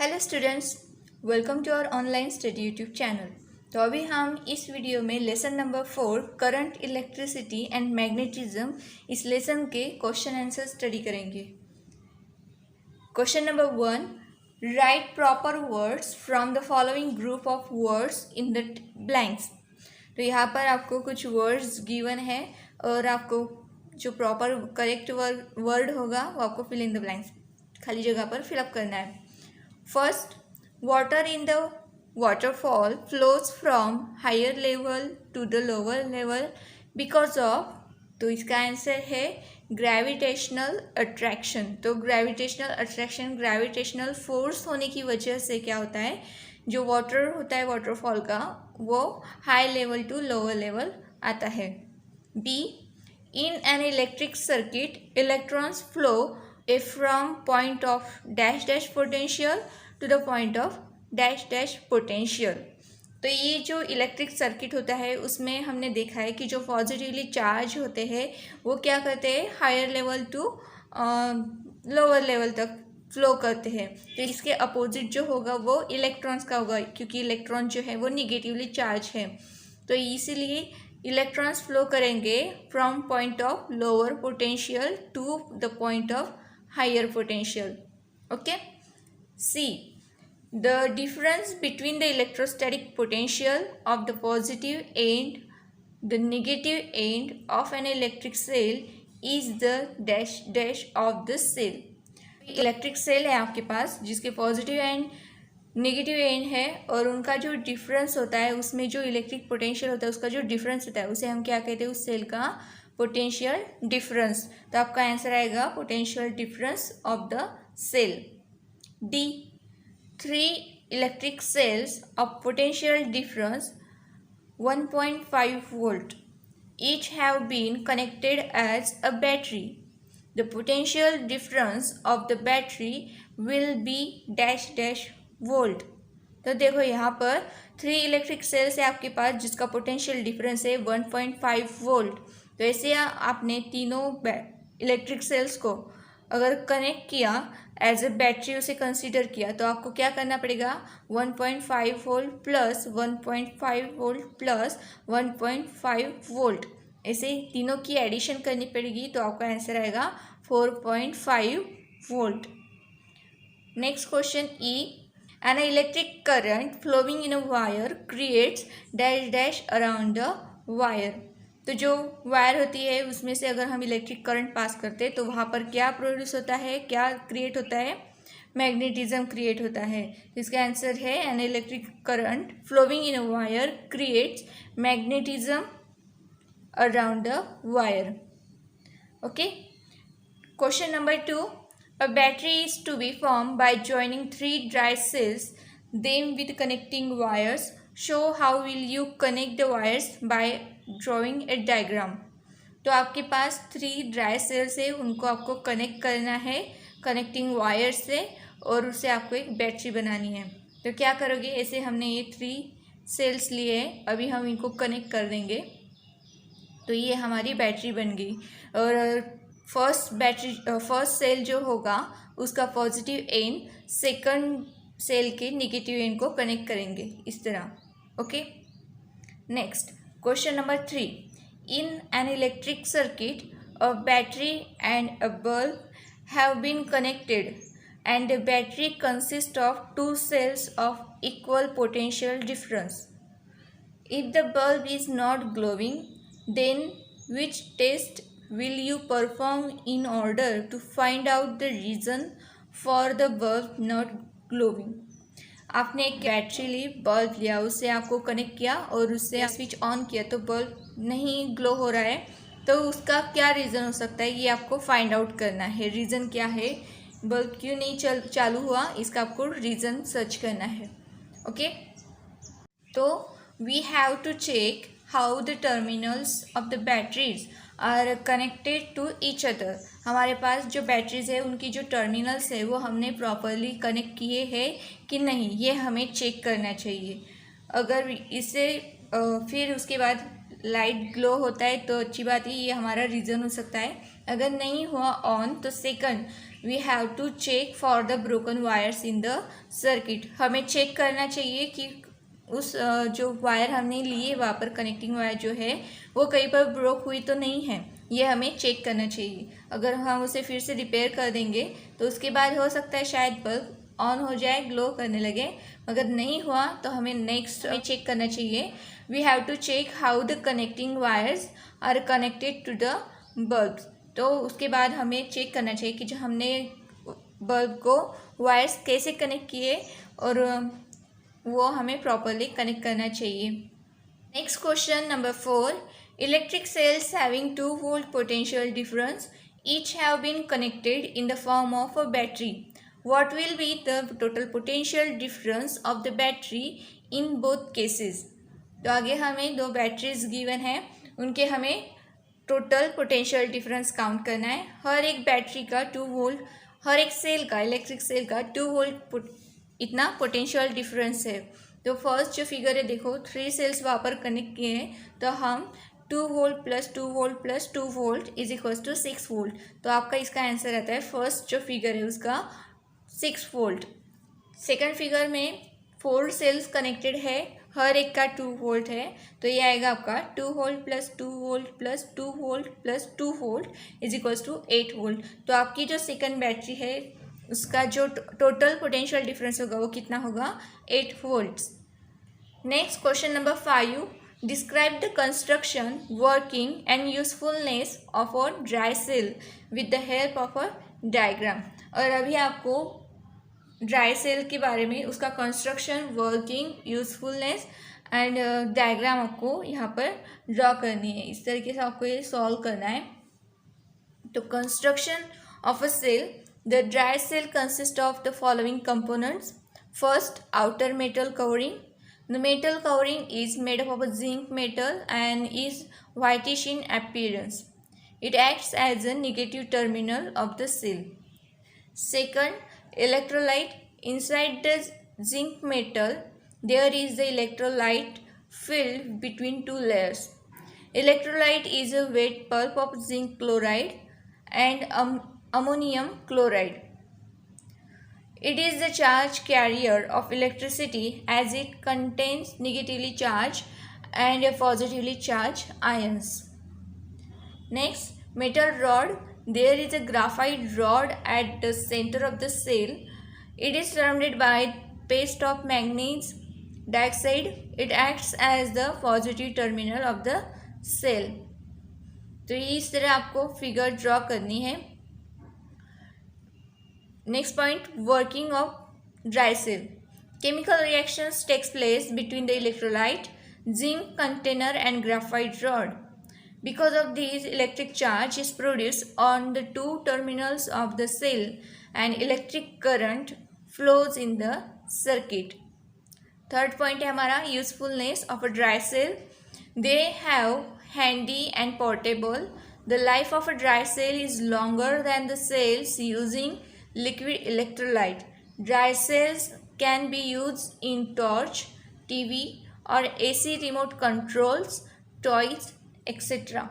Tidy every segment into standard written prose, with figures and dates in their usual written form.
Hello students, welcome to our online study YouTube channel. तो अभी हम इस वीडियो में lesson number 4 current, electricity and magnetism इस लेसन के क्वेश्चन आंसर स्टडी करेंगे। Question number 1, write proper words from the following group of words in the blanks. तो यहाँ पर आपको कुछ वर्ड्स गिवन है और आपको जो प्रॉपर करेक्ट वर्ड होगा वो आपको फिल इन द ब्लैंक्स, खाली जगह पर फिलअप करना है। First, water in the waterfall flows from higher level to the lower level because of, तो इसका आंसर है ग्रेविटेशनल अट्रैक्शन। तो ग्रेविटेशनल अट्रैक्शन, ग्रेविटेशनल फोर्स होने की वजह से क्या होता है, जो वाटर होता है वाटरफॉल का वो high level to lower level आता है। B, in an electric circuit electrons flow from point of dash dash potential to the point of dash dash potential। तो ये जो इलेक्ट्रिक सर्किट होता है उसमें हमने देखा है कि जो पॉजिटिवली चार्ज होते हैं वो क्या करते हैं, higher level to lower level तक फ्लो करते हैं। तो इसके अपोजिट जो होगा वो इलेक्ट्रॉन्स का होगा, क्योंकि इलेक्ट्रॉन जो है वो निगेटिवली चार्ज है। तो इसीलिए इलेक्ट्रॉन्स फ्लो करेंगे from point of lower potential to the point of higher potential. Okay. C, the difference between the electrostatic potential of the positive and the negative end of an electric cell is the dash dash of the cell। Electric cell है आपके पास जिसके positive and negative and है और उनका जो difference होता है उसमें जो इलेक्ट्रिक पोटेंशियल होता है उसका जो डिफरेंस होता है उसे हम क्या कहते हैं, उस सेल का पोटेंशियल डिफरेंस। तो आपका आंसर आएगा potential difference of the cell. D, 3 electric cells of potential difference 1.5 volt each have been connected as a battery. The potential difference of the battery will be dash dash volt। तो देखो यहाँ पर 3 electric sales है आपके पास जिसका potential difference है 1.5 volt. तो ऐसे आपने तीनों इलेक्ट्रिक सेल्स को अगर कनेक्ट किया एज ए बैटरी, उसे कंसीडर किया, तो आपको क्या करना पड़ेगा, 1.5 volt plus 1.5 volt plus 1.5 volt, ऐसे तीनों की एडिशन करनी पड़ेगी। तो आपका आंसर आएगा 4.5 volt. Next question E, an electric current flowing in a wire creates dash dash around the wire। तो जो वायर होती है उसमें से अगर हम इलेक्ट्रिक करंट पास करते हैं तो वहाँ पर क्या प्रोड्यूस होता है, क्या क्रिएट होता है, मैग्नेटिज्म क्रिएट होता है। इसका आंसर है an electric current flowing in a wire creates magnetism around the wire. Okay. Question number 2, a battery is to be formed by joining 3 dry cells, then with connecting wires. Show how will you connect the wires by drawing a diagram। तो आपके पास 3 dry sales है, उनको आपको connect करना है connecting wire से और उससे आपको एक बैटरी बनानी है। तो क्या करोगे, ऐसे हमने ये 3 सेल्स लिए हैं, अभी हम इनको कनेक्ट कर देंगे तो ये हमारी बैटरी बन गई। और फर्स्ट सेल जो होगा उसका पॉजिटिव एंड सेकंड सेल के नेगेटिव एंड को कनेक्ट करेंगे इस तरह। Okay. Next question number 3, in an electric circuit a battery and a bulb have been connected and the battery consist of 2 cells of equal potential difference. If the bulb is not glowing then which test will you perform in order to find out the reason for the bulb not glowing। आपने एक battery ली, bulb लिया, उससे आपको connect किया और उससे switch on किया तो बल्ब नहीं ग्लो हो रहा है, तो उसका क्या रीज़न हो सकता है ये आपको फाइंड आउट करना है। रीज़न क्या है, बल्ब क्यों नहीं चालू हुआ, इसका आपको रीज़न सर्च करना है। ओके। तो we have to check how the terminals of the batteries are connected to each other. हमारे पास जो बैटरीज है उनकी जो टर्मिनल्स है वो हमने प्रॉपरली कनेक्ट किए हैं कि नहीं, ये हमें चेक करना चाहिए। अगर इससे फिर उसके बाद लाइट ग्लो होता है तो अच्छी बात है, ये हमारा रीज़न हो सकता है। अगर नहीं हुआ ऑन तो second we have to check for the broken wires in the circuit. हमें चेक करना चाहिए कि उस जो वायर हमने लिए वहाँ पर कनेक्टिंग वायर जो है वो कहीं पर ब्रोक हुई तो नहीं है, ये हमें चेक करना चाहिए। अगर हम उसे फिर से रिपेयर कर देंगे तो उसके बाद हो सकता है शायद बल्ब ऑन हो जाए, ग्लो करने लगे, मगर नहीं हुआ तो हमें नेक्स्ट चेक करना चाहिए। We have to check how the connecting wires are connected to the bulb. तो उसके बाद हमें चेक करना चाहिए कि जो हमने बल्ब को वायर्स कैसे कनेक्ट किए और वो हमें प्रॉपरली कनेक्ट करना चाहिए। Next question number 4, electric sales having 2 volt potential difference each have been connected in the form of a battery. What will be the total potential difference of the battery in both cases? तो आगे हमें 2 batteries given है, उनके हमें total potential difference count करना है। हर एक battery का 2 वोल्ट, हर एक सेल का, इलेक्ट्रिक सेल का 2 वोल्ट इतना पोटेंशियल डिफरेंस है। तो फर्स्ट जो फिगर है देखो, 3 सेल्स वहाँ पर कनेक्ट किए हैं, तो हम 2 volt plus 2 volt plus 2 volt is equals to 6 volt. तो आपका इसका आंसर आता है फर्स्ट जो फिगर है उसका 6 वोल्ट। सेकंड फिगर में 4 सेल्स कनेक्टेड है, हर एक का 2 वोल्ट है, तो ये आएगा आपका 2 volt plus 2 volt plus 2 volt plus 2 volt is equals to 8 volt. तो आपकी जो सेकंड बैटरी है उसका जो टोटल पोटेंशियल डिफरेंस होगा वो कितना होगा, 8 volts. Next question number 5, describe the construction, working and usefulness of a dry cell with the help of a diagram। और अभी आपको ड्राई सेल के बारे में उसका construction, working, usefulness and diagram आपको यहाँ पर ड्रॉ करनी है। इस तरीके से आपको ये सॉल्व करना है। तो construction of a cell, the dry cell consist of the following components. First, outer metal covering. The metal covering is made up of a zinc metal and is whitish in appearance. It acts as a negative terminal of the cell. Second, electrolyte. Inside the zinc metal, there is the electrolyte filled between 2 layers. Electrolyte is a wet pulp of zinc chloride and ammonium chloride. It is the charge carrier of electricity as it contains negatively charged and positively charged ions. Next, metal rod. There is a graphite rod at the center of the cell. It is surrounded by paste of manganese dioxide. It acts as the positive terminal of the cell. तो इस तरह आपको figure draw करनी है। Next point, working of dry cell. Chemical reactions takes place between the electrolyte, zinc container and graphite rod. Because of these, electric charge is produced on the 2 terminals of the cell and electric current flows in the circuit. Third point है हमारा usefulness of a dry cell. They have handy and portable. The life of a dry cell is longer than the cells using liquid electrolyte. Dry cells can be used in torch, TV और AC remote controls, toys, etc.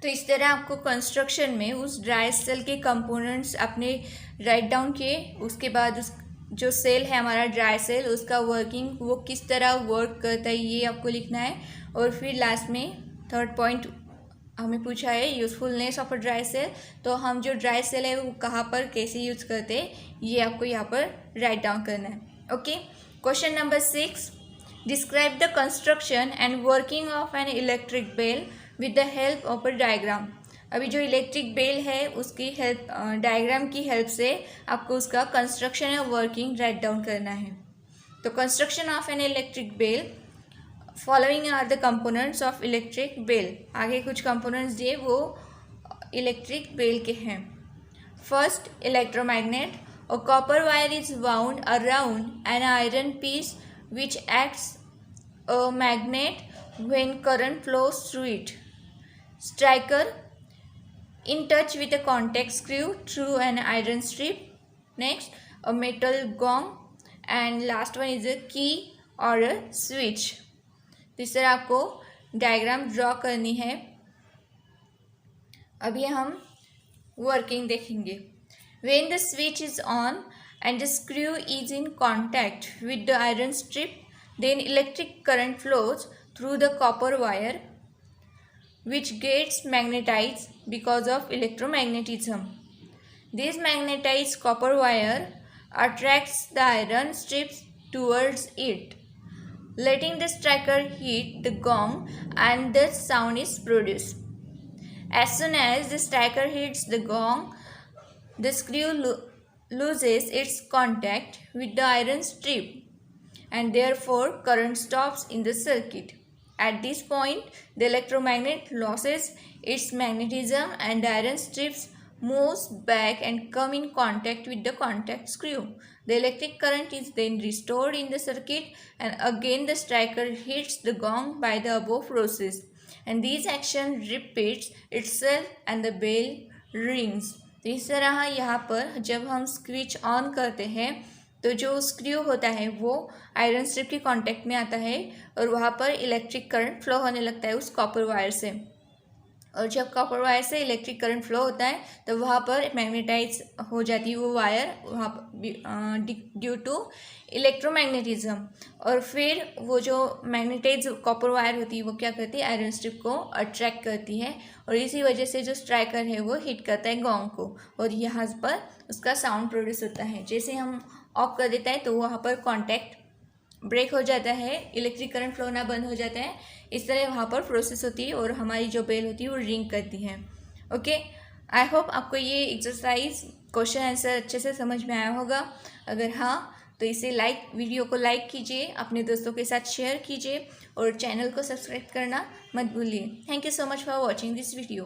तो इस तरह आपको construction में उस dry cell के components अपने write down किए। उसके बाद उस जो सेल है हमारा ड्राई सेल, उसका वर्किंग, वो किस तरह वर्क करता है ये आपको लिखना है। और फिर लास्ट में थर्ड पॉइंट हमें पूछा है usefulness of a dry cell. तो हम जो ड्राई सेल है वो कहाँ पर कैसे यूज करते हैं ये आपको यहाँ पर राइट डाउन करना है। ओके, question number 6, describe the construction and working of an electric bell with the help of a diagram. अभी जो इलेक्ट्रिक बेल है उसकी हेल्प, डायग्राम की हेल्प से आपको उसका कंस्ट्रक्शन या वर्किंग राइट डाउन करना है। तो construction of an electric bell, following are the components of electric bell. आगे कुछ कंपोनेंट्स दिए वो इलेक्ट्रिक बेल के हैं। First, electromagnet. A copper wire is wound around an iron piece which acts a magnet when current flows through it. Striker, in touch with a contact screw through an iron strip. Next, a metal gong, and last one is a key or a switch. तो इस तरह आपको diagram draw करनी है। अभी हम working देखेंगे। When the switch is on and the screw is in contact with the iron strip, then electric current flows through the copper wire, which gets magnetized because of electromagnetism. This magnetized copper wire attracts the iron strips towards it, letting the striker hit the gong, and the sound is produced. As soon as the striker hits the gong, the screw loses its contact with the iron strip, and therefore current stops in the circuit. At this point, the electromagnet loses its magnetism and the iron strips moves back and come in contact with the contact screw. The electric current is then restored in the circuit, and again the striker hits the gong by the above process, and this action repeats itself and the bell rings. तो इस तरह यहाँ पर जब हम switch on करते हैं तो जो स्क्रू होता है वो आयरन स्ट्रिप के कांटेक्ट में आता है और वहाँ पर इलेक्ट्रिक करंट फ्लो होने लगता है उस कॉपर वायर से, और जब कॉपर वायर से इलेक्ट्रिक करंट फ्लो होता है तो वहाँ पर मैग्नेटाइज हो जाती है वो वायर वहाँ ड्यू टू इलेक्ट्रोमैग्नेटिज्म, और फिर वो जो मैग्नेटाइज कॉपर वायर होती है वो क्या करती है, आयरन स्ट्रिप को अट्रैक्ट करती है, और इसी वजह से जो स्ट्राइकर है वो हिट करता है गोंग को, और यहाँ पर उसका साउंड प्रोड्यूस होता है। जैसे हम ऑफ कर देता है तो वहाँ पर कॉन्टैक्ट ब्रेक हो जाता है, इलेक्ट्रिक करंट फ्लो ना बंद हो जाता है। इस तरह वहाँ पर प्रोसेस होती है और हमारी जो बेल होती है वो रिंग करती है। ओके, आई होप आपको ये एक्सरसाइज क्वेश्चन आंसर अच्छे से समझ में आया होगा। अगर हाँ तो इसे वीडियो को लाइक कीजिए, अपने दोस्तों के साथ शेयर कीजिए और चैनल को सब्सक्राइब करना मत भूलिए। Thank you so much for watching this video.